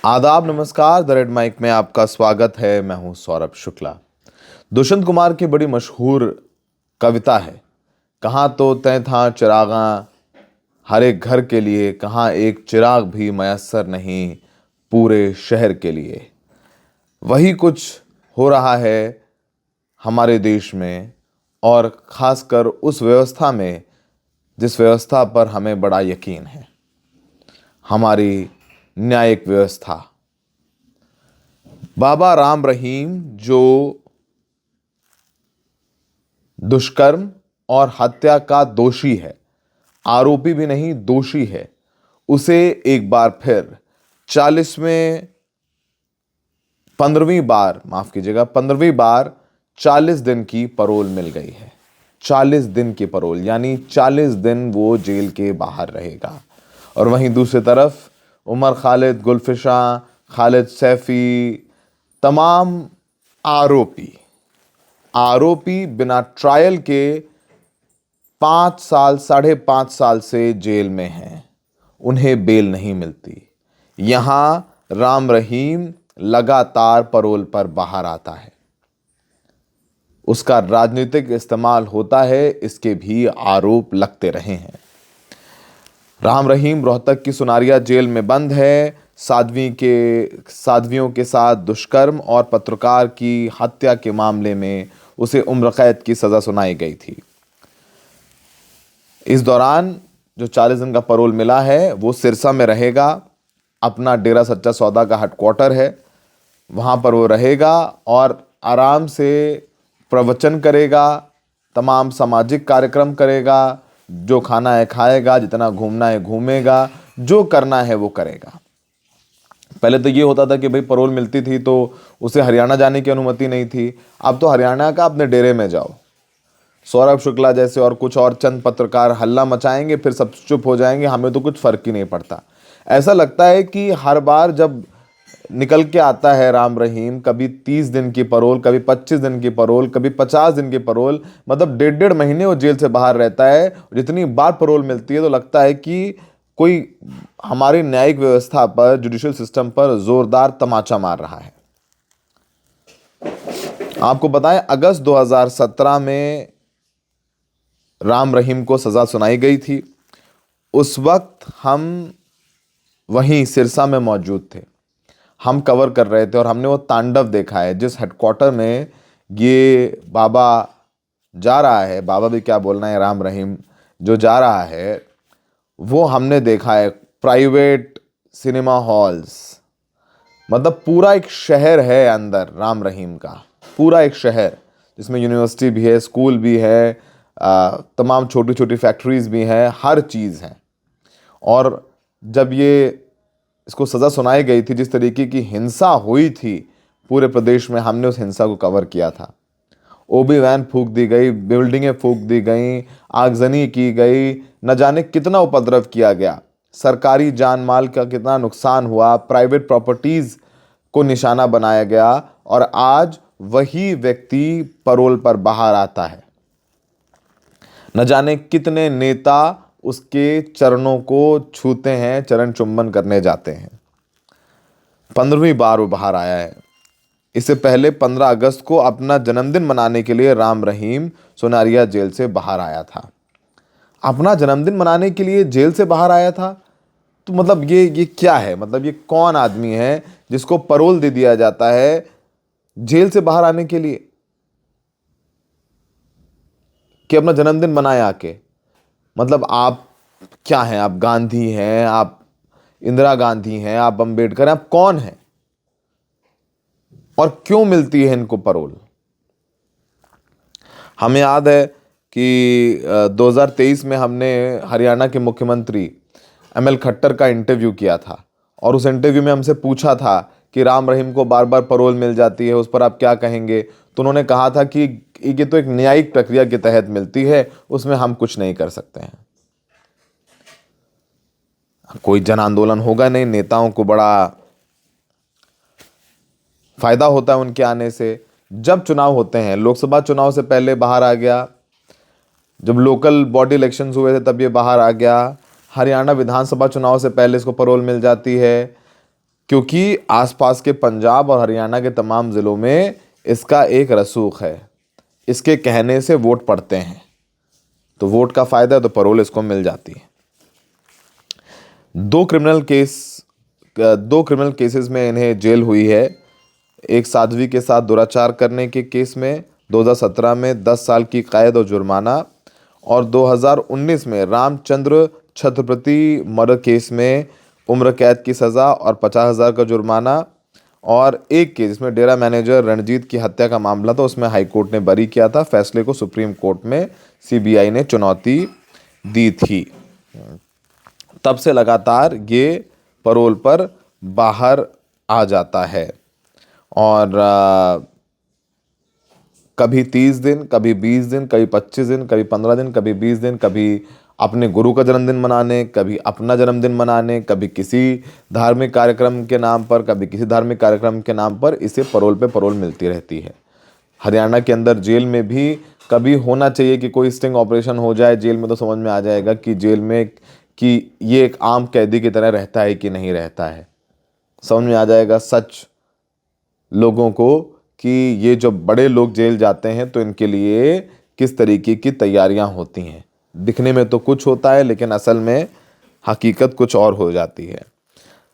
आदाब, नमस्कार। The red mic में आपका स्वागत है। मैं हूं सौरभ शुक्ला। दुष्यंत कुमार की बड़ी मशहूर कविता है, कहाँ तो तय था चिरागा हर एक घर के लिए, कहाँ एक चिराग भी मयस्सर नहीं पूरे शहर के लिए। वही कुछ हो रहा है हमारे देश में, और ख़ासकर उस व्यवस्था में जिस व्यवस्था पर हमें बड़ा यकीन है, हमारी न्यायिक व्यवस्था। बाबा राम रहीम जो दुष्कर्म और हत्या का दोषी है, आरोपी भी नहीं दोषी है, उसे एक बार फिर 40वें 15वीं बार, माफ कीजिएगा, 15वीं बार 40 दिन की परोल मिल गई है। 40 दिन की परोल यानी 40 दिन वो जेल के बाहर रहेगा। और वहीं दूसरी तरफ उमर खालिद, गुलफिशा, खालिद सैफी, तमाम आरोपी बिना ट्रायल के 5 साल 5.5 साल से जेल में हैं। उन्हें बेल नहीं मिलती। यहां राम रहीम लगातार परोल पर बाहर आता है। उसका राजनीतिक इस्तेमाल होता है, इसके भी आरोप लगते रहे हैं। राम रहीम रोहतक की सुनारिया जेल में बंद है। साध्वियों के साथ दुष्कर्म और पत्रकार की हत्या के मामले में उसे उम्र कैद की सजा सुनाई गई थी। इस दौरान जो 40 दिन का परोल मिला है वो सिरसा में रहेगा। अपना डेरा सच्चा सौदा का हेडक्वार्टर है, वहाँ पर वो रहेगा और आराम से प्रवचन करेगा, तमाम सामाजिक कार्यक्रम करेगा, जो खाना है खाएगा, जितना घूमना है घूमेगा, जो करना है वो करेगा। पहले तो ये होता था कि भाई परोल मिलती थी तो उसे हरियाणा जाने की अनुमति नहीं थी। अब तो हरियाणा का अपने डेरे में जाओ। सौरभ शुक्ला जैसे और कुछ और चंद पत्रकार हल्ला मचाएंगे, फिर सब चुप हो जाएंगे, हमें तो कुछ फर्क ही नहीं पड़ता। ऐसा लगता है कि हर बार जब निकल के आता है राम रहीम, कभी 30 दिन की परोल, कभी 25 दिन की परोल, कभी 50 दिन की परोल, मतलब 1.5 महीने वो जेल से बाहर रहता है। जितनी बार परोल मिलती है तो लगता है कि कोई हमारी न्यायिक व्यवस्था पर, जुडिशियल सिस्टम पर जोरदार तमाचा मार रहा है। आपको बताएं, अगस्त 2017 में राम रहीम को सजा सुनाई गई थी। उस वक्त हम वहीं सिरसा में मौजूद थे, हम कवर कर रहे थे और हमने वो तांडव देखा है जिस हेडक्वार्टर में ये बाबा जा रहा है। बाबा भी क्या बोलना है, राम रहीम जो जा रहा है वो हमने देखा है। प्राइवेट सिनेमा हॉल्स, मतलब पूरा एक शहर है अंदर राम रहीम का, पूरा एक शहर जिसमें यूनिवर्सिटी भी है, स्कूल भी है, तमाम छोटी छोटी फैक्ट्रीज भी हैं, हर चीज़ है। और जब ये इसको सज़ा सुनाई गई थी, जिस तरीके की हिंसा हुई थी पूरे प्रदेश में, हमने उस हिंसा को कवर किया था। ओबी वैन फूंक दी गई, बिल्डिंगें फूंक दी गई, आगजनी की गई, न जाने कितना उपद्रव किया गया, सरकारी जान माल का कितना नुकसान हुआ, प्राइवेट प्रॉपर्टीज़ को निशाना बनाया गया। और आज वही व्यक्ति परोल पर बाहर आता है। न जाने कितने नेता उसके चरणों को छूते हैं, चरण चुंबन करने जाते हैं। 15वीं बार वो बाहर आया है। इससे पहले 15 अगस्त को अपना जन्मदिन मनाने के लिए राम रहीम सुनारिया जेल से बाहर आया था। अपना जन्मदिन मनाने के लिए जेल से बाहर आया था, तो मतलब ये क्या है? मतलब ये कौन आदमी है जिसको परोल दे दिया जाता है जेल से बाहर आने के लिए, कि अपना जन्मदिन मनाए आके? मतलब आप क्या हैं? आप गांधी हैं, आप इंदिरा गांधी हैं, आप अंबेडकर हैं, आप कौन हैं? और क्यों मिलती है इनको परोल? हमें याद है कि 2023 में हमने हरियाणा के मुख्यमंत्री ML खट्टर का इंटरव्यू किया था, और उस इंटरव्यू में हमसे पूछा था कि राम रहीम को बार बार परोल मिल जाती है, उस पर आप क्या कहेंगे? तो उन्होंने कहा था कि ये तो एक न्यायिक प्रक्रिया के तहत मिलती है, उसमें हम कुछ नहीं कर सकते हैं। कोई जन आंदोलन होगा नहीं, नेताओं को बड़ा फायदा होता है उनके आने से। जब चुनाव होते हैं, लोकसभा चुनाव से पहले बाहर आ गया, जब लोकल बॉडी इलेक्शंस हुए थे तब ये बाहर आ गया, हरियाणा विधानसभा चुनाव से पहले इसको परोल मिल जाती है। क्योंकि आसपास के पंजाब और हरियाणा के तमाम ज़िलों में इसका एक रसूख है। इसके कहने से वोट पड़ते हैं, तो वोट का फ़ायदा है, तो पैरोल इसको मिल जाती है। दो क्रिमिनल केसेस में इन्हें जेल हुई है। एक साध्वी के साथ दुराचार करने के केस में 2017 में 10 साल की कैद और जुर्माना, और 2019 में रामचंद्र छत्रपति मर्डर केस में उम्र कैद की सज़ा और 50,000 का जुर्माना। और एक केस जिसमें डेरा मैनेजर रणजीत की हत्या का मामला था, उसमें हाई कोर्ट ने बरी किया था। फैसले को सुप्रीम कोर्ट में सीबीआई ने चुनौती दी थी। तब से लगातार ये पैरोल पर बाहर आ जाता है, और कभी 30 दिन, कभी 20 दिन, कभी 25 दिन, कभी 15 दिन, कभी 20 दिन, कभी अपने गुरु का जन्मदिन मनाने, कभी अपना जन्मदिन मनाने, कभी किसी धार्मिक कार्यक्रम के नाम पर, कभी किसी धार्मिक कार्यक्रम के नाम पर इसे पैरोल पे पैरोल मिलती रहती है। हरियाणा के अंदर जेल में भी कभी होना चाहिए कि कोई स्टिंग ऑपरेशन हो जाए जेल में, तो समझ में आ जाएगा कि जेल में कि ये एक आम कैदी की तरह रहता है कि नहीं रहता है। समझ में आ जाएगा सच लोगों को कि ये जो बड़े लोग जेल जाते हैं तो इनके लिए किस तरीके की तैयारियां होती हैं। दिखने में तो कुछ होता है, लेकिन असल में हकीकत कुछ और हो जाती है।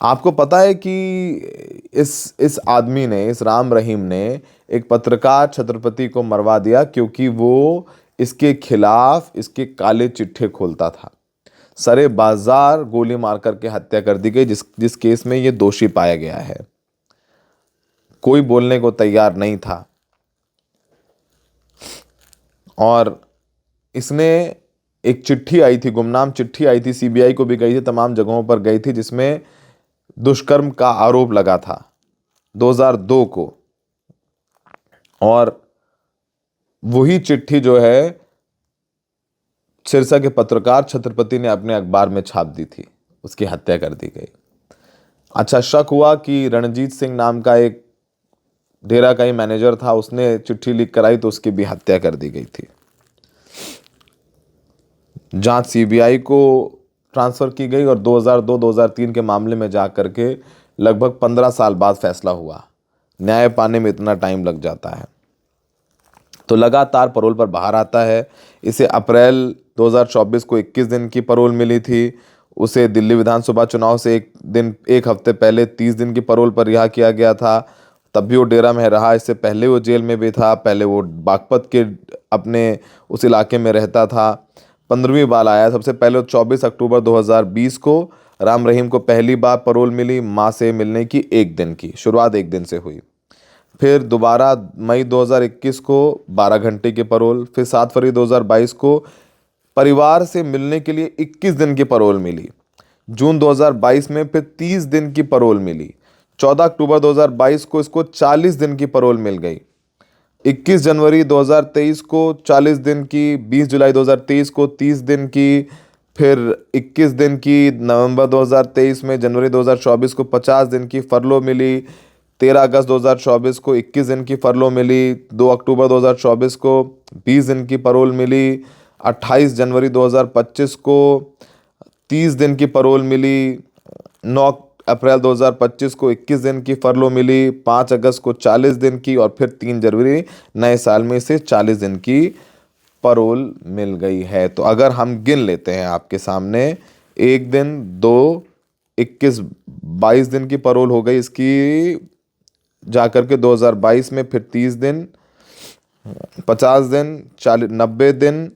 आपको पता है कि इस आदमी ने, इस राम रहीम ने एक पत्रकार छत्रपति को मरवा दिया क्योंकि वो इसके खिलाफ इसके काले चिट्ठे खोलता था। सरे बाजार गोली मार करके हत्या कर दी गई, जिस केस में ये दोषी पाया गया है। कोई बोलने को तैयार नहीं था, और इसने एक चिट्ठी आई थी, गुमनाम चिट्ठी आई थी, सीबीआई को भी गई थी, तमाम जगहों पर गई थी, जिसमें दुष्कर्म का आरोप लगा था 2002 को। और वही चिट्ठी जो है सिरसा के पत्रकार छत्रपति ने अपने अखबार में छाप दी थी, उसकी हत्या कर दी गई। अच्छा, शक हुआ कि रणजीत सिंह नाम का एक डेरा का ही मैनेजर था, उसने चिट्ठी लीक कराई तो उसकी भी हत्या कर दी गई थी। जांच सीबीआई को ट्रांसफ़र की गई, और 2002-2003 के मामले में जा करके लगभग 15 साल बाद फैसला हुआ। न्याय पाने में इतना टाइम लग जाता है। तो लगातार पैरोल पर बाहर आता है। इसे अप्रैल 2024 को 21 दिन की पैरोल मिली थी। उसे दिल्ली विधानसभा चुनाव से एक हफ्ते पहले 30 दिन की पैरोल पर रिहा किया गया था। तब भी वो डेरा में रहा। इससे पहले वो जेल में भी था। पहले वो बागपत के अपने उस इलाके में रहता था। 15वीं बार आया। सबसे पहले 24 अक्टूबर 2020 को राम रहीम को पहली बार पैरोल मिली, मां से मिलने की, एक दिन की शुरुआत, एक दिन से हुई। फिर दोबारा मई 2021 को 12 घंटे की पैरोल। फिर 7 फरवरी 2022 को परिवार से मिलने के लिए 21 दिन की पैरोल मिली। जून 2022 में फिर 30 दिन की पैरोल मिली। 14 अक्टूबर 2022 को इसको 40 दिन की पैरोल मिल गई। 21 जनवरी 2023 को 40 दिन की, 20 जुलाई 2023 को 30 दिन की, फिर 21 दिन की नवंबर 2023 में, जनवरी 2024 को 50 दिन की फरलो मिली। 13 अगस्त 2024 को 21 दिन की फरलो मिली। 2 अक्टूबर 2024 को 20 दिन की पैरोल मिली। 28 जनवरी 2025 को 30 दिन की पैरोल मिली। 9 अप्रैल 2025 को 21 दिन की फरलो मिली। 5 अगस्त को 40 दिन की, और फिर 3 जनवरी नए साल में इसे 40 दिन की पैरोल मिल गई है। तो अगर हम गिन लेते हैं आपके सामने, 1 दिन, 2, 21, 22 दिन की पैरोल हो गई इसकी जाकर के 2022 में। फिर 30 दिन, 50 दिन, 40, 90 दिन,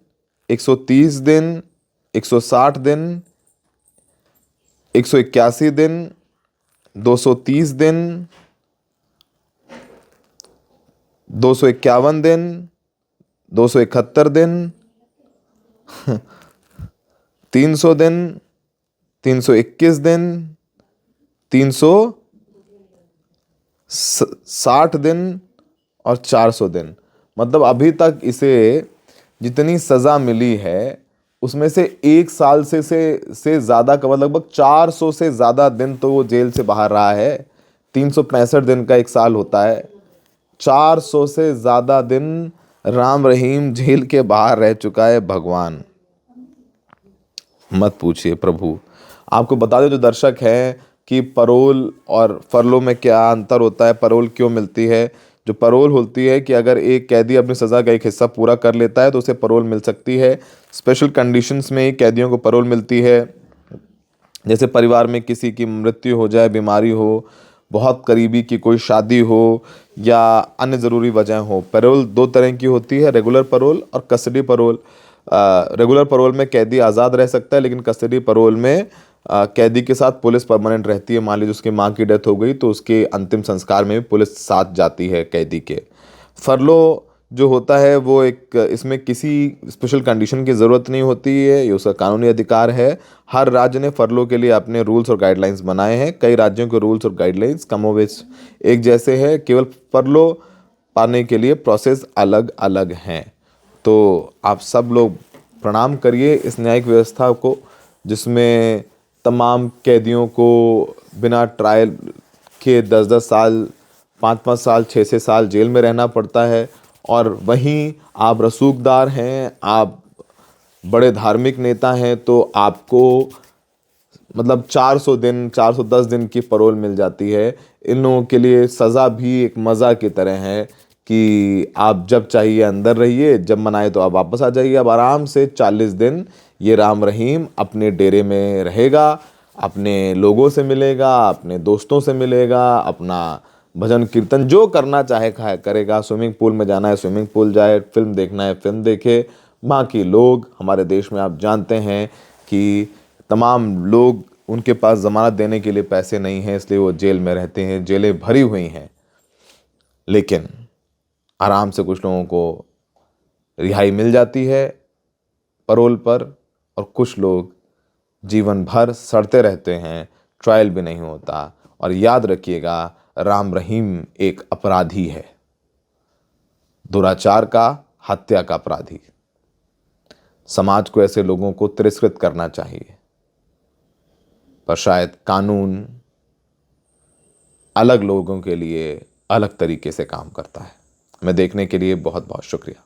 130 दिन, 160 दिन, 181 दिन, 230 दिन, 251 दिन, 271 दिन, 300 दिन, 321 दिन, 360 दिन, और 400 दिन। मतलब अभी तक इसे जितनी सज़ा मिली है उसमें से 1 साल से ज़्यादा का, लगभग 400 से ज़्यादा दिन तो वो जेल से बाहर रहा है। 365 दिन का 1 साल होता है। 400 से ज़्यादा दिन राम रहीम जेल के बाहर रह चुका है। भगवान मत पूछिए प्रभु। आपको बता दें जो दर्शक हैं, कि परोल और फरलो में क्या अंतर होता है, परोल क्यों मिलती है। जो परोल होती है कि अगर एक कैदी अपनी सज़ा का एक हिस्सा पूरा कर लेता है तो उसे परोल मिल सकती है। स्पेशल कंडीशंस में ही कैदियों को परोल मिलती है, जैसे परिवार में किसी की मृत्यु हो जाए, बीमारी हो, बहुत करीबी की कोई शादी हो या अन्य ज़रूरी वजह हो। पैरोल दो तरह की होती है, रेगुलर पैरोल और कस्टडी पैरोल। रेगुलर पैरोल में कैदी आज़ाद रह सकता है, लेकिन कस्टडी पैरोल में कैदी के साथ पुलिस परमानेंट रहती है। मान लीजिए उसकी माँ की डेथ हो गई तो उसके अंतिम संस्कार में भी पुलिस साथ जाती है कैदी के। फरलो जो होता है वो एक, इसमें किसी स्पेशल कंडीशन की ज़रूरत नहीं होती है, ये उसका कानूनी अधिकार है। हर राज्य ने फरलो के लिए अपने रूल्स और गाइडलाइंस बनाए हैं। कई राज्यों के रूल्स और गाइडलाइंस कमोबेश एक जैसे हैं, केवल फरलो पाने के लिए प्रोसेस अलग अलग हैं। तो आप सब लोग प्रणाम करिए इस न्यायिक व्यवस्था को, जिसमें तमाम कैदियों को बिना ट्रायल के 10-10 साल, 5-5 साल, 6-6 साल जेल में रहना पड़ता है। और वहीं आप रसूखदार हैं, आप बड़े धार्मिक नेता हैं, तो आपको मतलब 400 दिन, 410 दिन की परोल मिल जाती है। इन लोगों के लिए सज़ा भी एक मज़ा की तरह है कि आप जब चाहिए अंदर रहिए, जब मन आए तो आप वापस आ जाइए। अब आराम से 40 दिन ये राम रहीम अपने डेरे में रहेगा, अपने लोगों से मिलेगा, अपने दोस्तों से मिलेगा, अपना भजन कीर्तन जो करना चाहे करेगा। स्विमिंग पूल में जाना है स्विमिंग पूल जाए, फिल्म देखना है फिल्म देखे। बाकी लोग हमारे देश में आप जानते हैं कि तमाम लोग, उनके पास ज़मानत देने के लिए पैसे नहीं हैं, इसलिए वो जेल में रहते हैं, जेलें भरी हुई हैं। लेकिन आराम से कुछ लोगों को रिहाई मिल जाती है परोल पर, और कुछ लोग जीवन भर सड़ते रहते हैं, ट्रायल भी नहीं होता। और याद रखिएगा, राम रहीम एक अपराधी है, दुराचार का, हत्या का अपराधी। समाज को ऐसे लोगों को तिरस्कृत करना चाहिए, पर शायद कानून अलग लोगों के लिए अलग तरीके से काम करता है। हमें देखने के लिए बहुत बहुत शुक्रिया।